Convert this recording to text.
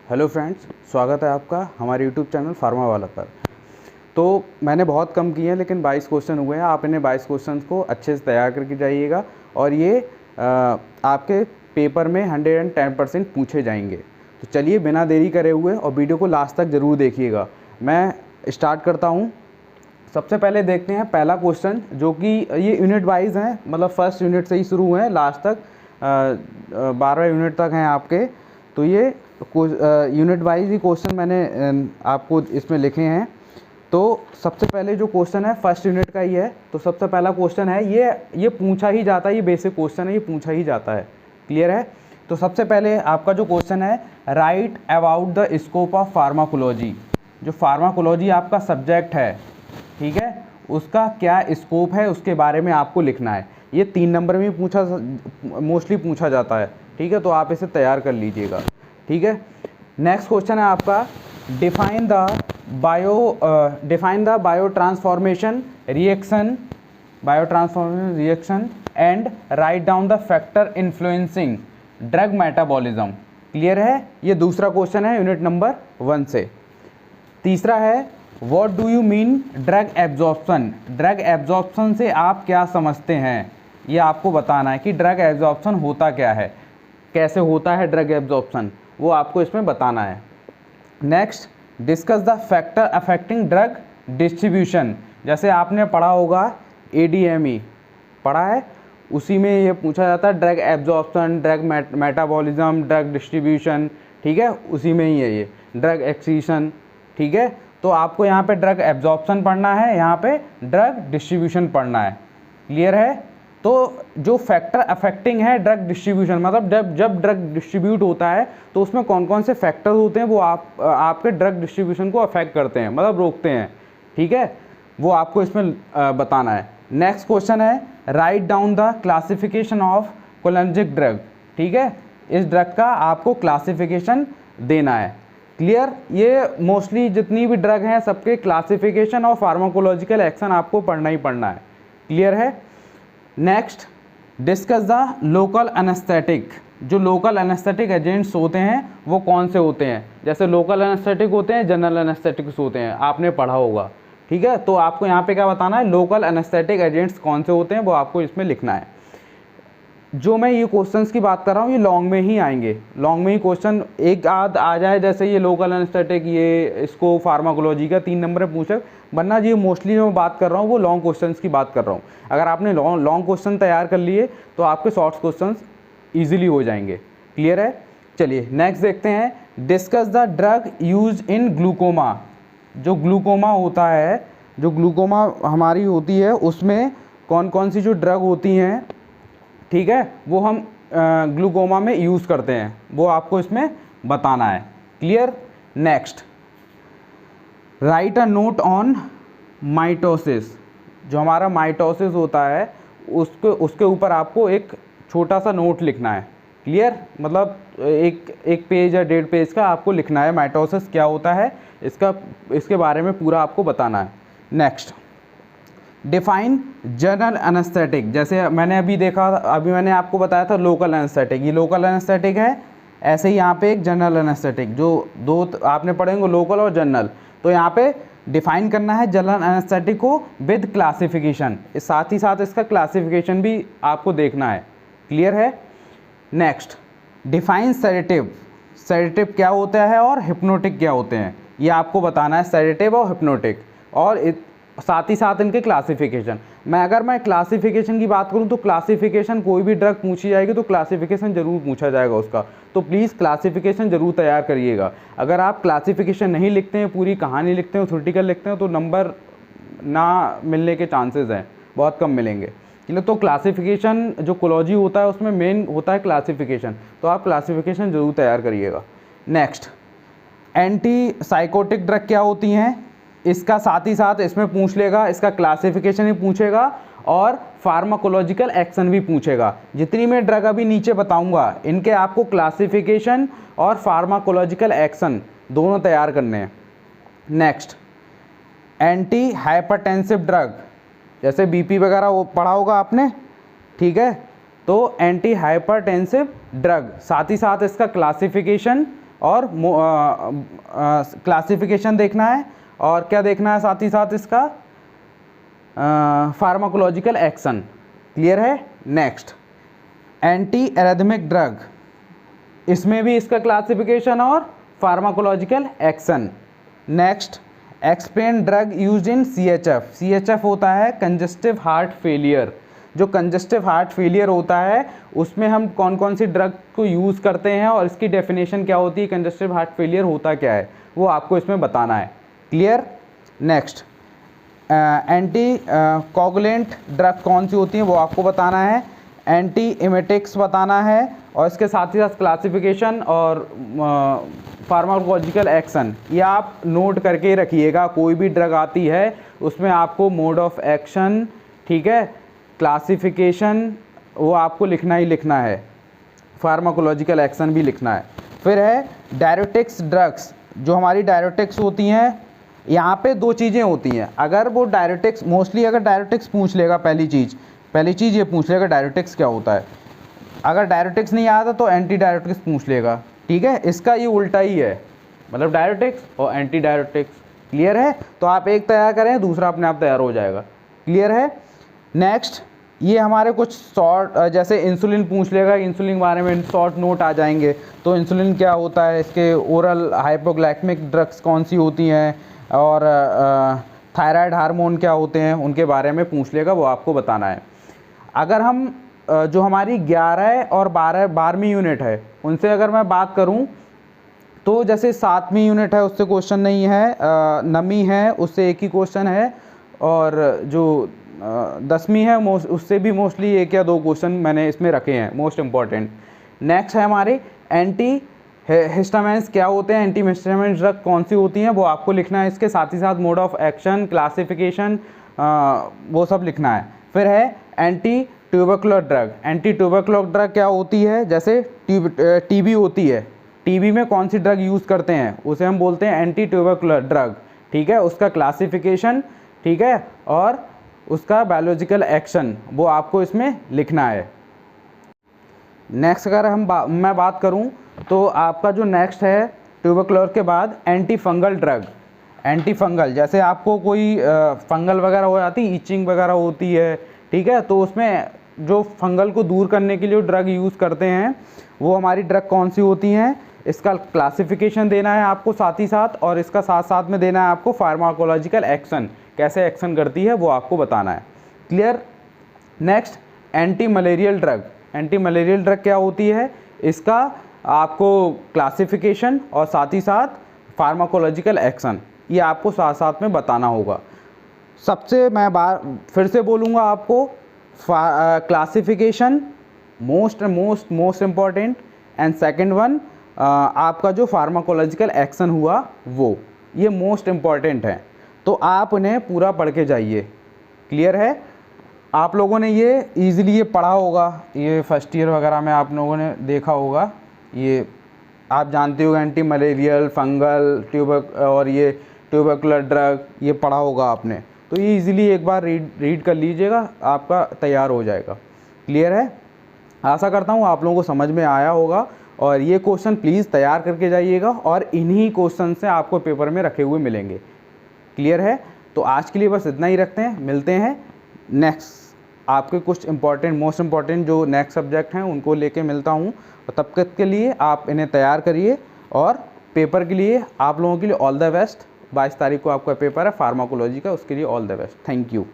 Hello friends, स्वागत है आपका हमारे यूट्यूब चैनल फार्मा वाला पर। तो मैंने बहुत कम किए हैं लेकिन 22 क्वेश्चन हुए हैं। आप इन्हें 22 क्वेश्चन को अच्छे से तैयार करके जाइएगा और ये आपके पेपर में 110% पूछे जाएंगे। तो चलिए बिना देरी करे हुए और वीडियो को लास्ट तक ज़रूर देखिएगा। मैं स्टार्ट करता हूँ। सबसे पहले देखते हैं पहला क्वेश्चन, जो कि ये यूनिट वाइज हैं, मतलब फर्स्ट यूनिट से ही शुरू हुए हैं लास्ट तक 12 यूनिट तक हैं आपके। तो ये यूनिट वाइज ही क्वेश्चन मैंने आपको इसमें लिखे हैं। तो सबसे पहले जो क्वेश्चन है फर्स्ट यूनिट का ही है। तो सबसे पहला क्वेश्चन है, ये पूछा ही जाता है, ये बेसिक क्वेश्चन है, ये पूछा ही जाता है। क्लियर है? तो सबसे पहले आपका जो क्वेश्चन है, right about the scope of pharmacology. जो फार्माकोलॉजी आपका सब्जेक्ट है, ठीक है, उसका क्या स्कोप है उसके बारे में आपको लिखना है। ये 3 नंबर में मोस्टली पूछा जाता है, ठीक है, तो आप इसे तैयार कर लीजिएगा, ठीक है। नेक्स्ट क्वेश्चन है आपका, define the bio transformation reaction and write down the factor influencing drug metabolism. Clear है? ये दूसरा क्वेश्चन है यूनिट नंबर 1 से। तीसरा है, what do you mean drug absorption. Drug absorption से आप क्या समझते हैं, ये आपको बताना है कि ड्रग एब्जॉर्प्शन होता क्या है, कैसे होता है ड्रग एब्जॉर्प्शन, वो आपको इसमें बताना है। Next, discuss the factor affecting drug distribution. जैसे आपने पढ़ा होगा ADME पढ़ा है, उसी में ये पूछा जाता है drug absorption, drug metabolism, drug distribution, ठीक है, उसी में ही है ये ड्रग एक्सीशन, ठीक है। तो आपको यहाँ पे ड्रग एब्जॉर्प्शन पढ़ना है, यहाँ पे ड्रग डिस्ट्रीब्यूशन पढ़ना है। क्लियर है? तो जो फैक्टर अफेक्टिंग है ड्रग डिस्ट्रीब्यूशन, मतलब जब ड्रग डिस्ट्रीब्यूट होता है तो उसमें कौन कौन से फैक्टर होते हैं वो आपके ड्रग डिस्ट्रीब्यूशन को अफेक्ट करते हैं, मतलब रोकते हैं, ठीक है, वो आपको इसमें बताना है। नेक्स्ट क्वेश्चन है, write down the classification of cholinergic drug. ठीक है, इस ड्रग का आपको क्लासिफिकेशन देना है। क्लियर? ये मोस्टली जितनी भी ड्रग हैं सबके क्लासिफिकेशन और फार्माकोलॉजिकल एक्शन आपको पढ़ना ही पढ़ना है। क्लियर है? Next, discuss the local anaesthetic. जो लोकल एनेस्थेटिक एजेंट्स होते हैं वो कौन से होते हैं। जैसे लोकल एनेस्थेटिक होते हैं, जनरल एनेस्थेटिक्स होते हैं, आपने पढ़ा होगा, ठीक है। तो आपको यहाँ पे क्या बताना है, लोकल एनेस्थेटिक एजेंट्स कौन से होते हैं वो आपको इसमें लिखना है। जो मैं ये क्वेश्चंस की बात कर रहा हूँ ये लॉन्ग में ही आएंगे, लॉन्ग में ही क्वेश्चन एक आध आ जाए, जैसे ये लोकल एनेस्थेटिक, ये इसको फार्माकोलॉजी का 3 नंबर में पूछे, वरना ये मोस्टली जो मैं बात कर रहा हूँ वो लॉन्ग क्वेश्चंस की बात कर रहा हूँ। अगर आपने लॉन्ग क्वेश्चन तैयार कर लिए तो आपके शॉर्ट क्वेश्चंस ईजिली हो जाएंगे। क्लियर है? चलिए नेक्स्ट देखते हैं, discuss the drug use in glaucoma. जो ग्लूकोमा होता है, जो ग्लूकोमा हमारी होती है, उसमें कौन कौन सी जो ड्रग होती हैं, ठीक है, वो हम ग्लूकोमा में यूज़ करते हैं, वो आपको इसमें बताना है। Clear? Next, right a note on mitosis. जो हमारा माइटोसिस होता है उसके ऊपर आपको एक छोटा सा नोट लिखना है। क्लियर? मतलब एक पेज या 1.5 पेज का आपको लिखना है, माइटोसिस क्या होता है इसके बारे में पूरा आपको बताना है। Next, define general anaesthetic. जैसे मैंने अभी मैंने आपको बताया था लोकल एनेस्थेटिक, ये लोकल एनेस्थेटिक है। ऐसे ही यहाँ पे एक जनरल एनेस्थेटिक, जो दो आपने पढ़ेंगे लोकल और जनरल। तो यहाँ पे डिफाइन करना है जनरल एनेस्थेटिक को विद क्लासिफिकेशन, साथ ही साथ इसका क्लासिफिकेशन भी आपको देखना है। क्लियर है? Next, define sedative. सेडेटिव क्या होता है और हिप्नोटिक क्या होते हैं, ये आपको बताना है, सेडेटिव और हिप्नोटिक, और साथ ही साथ इनके क्लासिफिकेशन। अगर मैं क्लासिफिकेशन की बात करूं तो क्लासिफिकेशन, कोई भी ड्रग पूछी जाएगी तो क्लासिफिकेशन जरूर पूछा जाएगा उसका, तो प्लीज़ क्लासिफिकेशन जरूर तैयार करिएगा। अगर आप क्लासिफिकेशन नहीं लिखते हैं, पूरी कहानी लिखते हैं, थ्योरेटिकल लिखते हैं, तो नंबर ना मिलने के चांसेस हैं, बहुत कम मिलेंगे। तो क्लासिफिकेशन जो कोलॉजी होता है उसमें मेन होता है क्लासिफिकेशन, तो आप क्लासिफिकेशन जरूर तैयार करिएगा। नेक्स्ट, एंटी साइकोटिक ड्रग क्या होती हैं, इसका साथ ही साथ इसमें पूछ लेगा, इसका क्लासिफिकेशन भी पूछेगा और फार्माकोलॉजिकल एक्शन भी पूछेगा। जितनी मैं ड्रग अभी नीचे बताऊंगा इनके आपको क्लासिफिकेशन और फार्माकोलॉजिकल एक्शन दोनों तैयार करने हैं। नेक्स्ट, एंटी हाइपरटेंसिव ड्रग, जैसे BP वगैरह वो पढ़ा होगा आपने, ठीक है, तो एंटी हाइपरटेंसिव ड्रग, साथ ही साथ इसका क्लासिफिकेशन और क्लासिफिकेशन देखना है, और क्या देखना है साथ ही साथ इसका फार्माकोलॉजिकल एक्शन। क्लियर है। नेक्स्ट, एंटी एरिथमिक ड्रग, इसमें भी इसका क्लासिफिकेशन और pharmacological action. Next, explain drug use in CHF। CHF होता है कंजस्टिव हार्ट फेलियर। जो कंजस्टिव हार्ट फेलियर होता है उसमें हम कौन कौन सी ड्रग को यूज़ करते हैं और इसकी डेफिनेशन क्या होती है, कंजस्टिव हार्ट फेलियर होता क्या है, वो आपको इसमें बताना है। Clear. Next, anti coagulant drug कौन सी होती हैं वो आपको बताना है। एंटी इमेटिक्स बताना है, और इसके साथ ही साथ क्लासिफिकेशन और फार्माकोलॉजिकल एक्शन, ये आप नोट करके रखिएगा। कोई भी ड्रग आती है उसमें आपको मोड ऑफ एक्शन, ठीक है, क्लासिफिकेशन, वो आपको लिखना ही लिखना है, फार्माकोलॉजिकल एक्शन भी लिखना है। फिर है डायरेटिक्स ड्रग्स। जो हमारी डायरेटिक्स होती हैं, यहाँ पे दो चीज़ें होती हैं। अगर वो डायरेटिक्स, मोस्टली अगर डायरेटिक्स पूछ लेगा, पहली चीज़ ये पूछ लेगा डायरेटिक्स क्या होता है। अगर डायरेटिक्स नहीं आता तो एंटी डायरेटिक्स पूछ लेगा, ठीक है। इसका ये उल्टा ही है, मतलब डायरेटिक्स और एंटी डायरेटिक्स। क्लियर है। तो आप एक तैयार करें, दूसरा अपने आप तैयार हो जाएगा। क्लियर है। नेक्स्ट, ये हमारे कुछ शॉर्ट, जैसे इंसुलिन पूछ लेगा, इंसुलिन के बारे में शॉर्ट नोट आ जाएंगे। तो इंसुलिन क्या होता है, इसके ओरल हाइपोग्लाइकेमिक ड्रग्स कौन सी होती हैं, और थायराइड हार्मोन क्या होते हैं, उनके बारे में पूछ लेगा, वो आपको बताना है। अगर हम जो हमारी 11 और 12वीं यूनिट है उनसे अगर मैं बात करूं, तो जैसे 7वीं यूनिट है उससे क्वेश्चन नहीं है, 9वीं है उससे एक ही क्वेश्चन है, और जो 10वीं है उससे भी मोस्टली एक या दो क्वेश्चन मैंने इसमें रखे हैं मोस्ट इम्पॉर्टेंट। नेक्स्ट है हमारे एंटी हिस्टामिन्स क्या होते हैं, एंटी हिस्टामिन ड्रग कौन सी होती हैं, वो आपको लिखना है। इसके साथ ही साथ मोड ऑफ एक्शन, क्लासिफिकेशन, वो सब लिखना है। फिर है anti tubercular drug. Anti tubercular drug क्या होती है, जैसे TB होती है, TB में कौन सी ड्रग यूज़ करते हैं उसे हम बोलते हैं एंटी ट्यूबरकुलर ड्रग, ठीक है। उसका क्लासिफिकेशन, ठीक है, और उसका बायोलॉजिकल एक्शन, वो आपको इसमें लिखना है। नेक्स्ट अगर मैं बात करूं, तो आपका जो नेक्स्ट है ट्यूबरकुलर के बाद anti fungal drug. Anti fungal, जैसे आपको कोई फंगल वगैरह हो जाती है, ईचिंग वगैरह होती है, ठीक है, तो उसमें जो फंगल को दूर करने के लिए ड्रग यूज़ करते हैं, वो हमारी ड्रग कौन सी होती हैं, इसका क्लासिफिकेशन देना है आपको साथ ही साथ, और इसका साथ साथ में देना है आपको फार्माकोलॉजिकल एक्शन, कैसे एक्शन करती है वो आपको बताना है। Clear. Next, anti malarial drug. Anti malarial drug क्या होती है, इसका आपको क्लासिफिकेशन और साथ ही साथ फार्माकोलॉजिकल एक्शन, ये आपको साथ साथ में बताना होगा। सबसे मैं फिर से बोलूँगा आपको, classification most important, and second one आपका जो फार्माकोलॉजिकल एक्शन हुआ वो, ये मोस्ट इम्पॉर्टेंट है। तो आप उन्हें पूरा पढ़ के जाइए। क्लियर है। आप लोगों ने ये ईज़िली ये पढ़ा होगा, ये फर्स्ट ईयर वगैरह में आप लोगों ने देखा होगा, ये आप जानते हो एंटी मलेरियल, फंगल, और ये ट्यूबरकुलर ड्रग, ये पढ़ा होगा आपने। तो ये इजीली एक बार रीड कर लीजिएगा, आपका तैयार हो जाएगा। क्लियर है। आशा करता हूँ आप लोगों को समझ में आया होगा, और ये क्वेश्चन प्लीज़ तैयार करके जाइएगा, और इन्हीं क्वेश्चन से आपको पेपर में रखे हुए मिलेंगे। क्लियर है। तो आज के लिए बस इतना ही रखते हैं, मिलते हैं नेक्स्ट आपके कुछ मोस्ट इम्पॉर्टेंट जो नेक्स्ट सब्जेक्ट हैं उनको लेके मिलता हूँ। और तब तक के लिए आप इन्हें तैयार करिए, और पेपर के लिए आप लोगों के लिए ऑल द बेस्ट। 22 तारीख को आपका पेपर है फार्माकोलॉजी का, उसके लिए all the best. Thank you.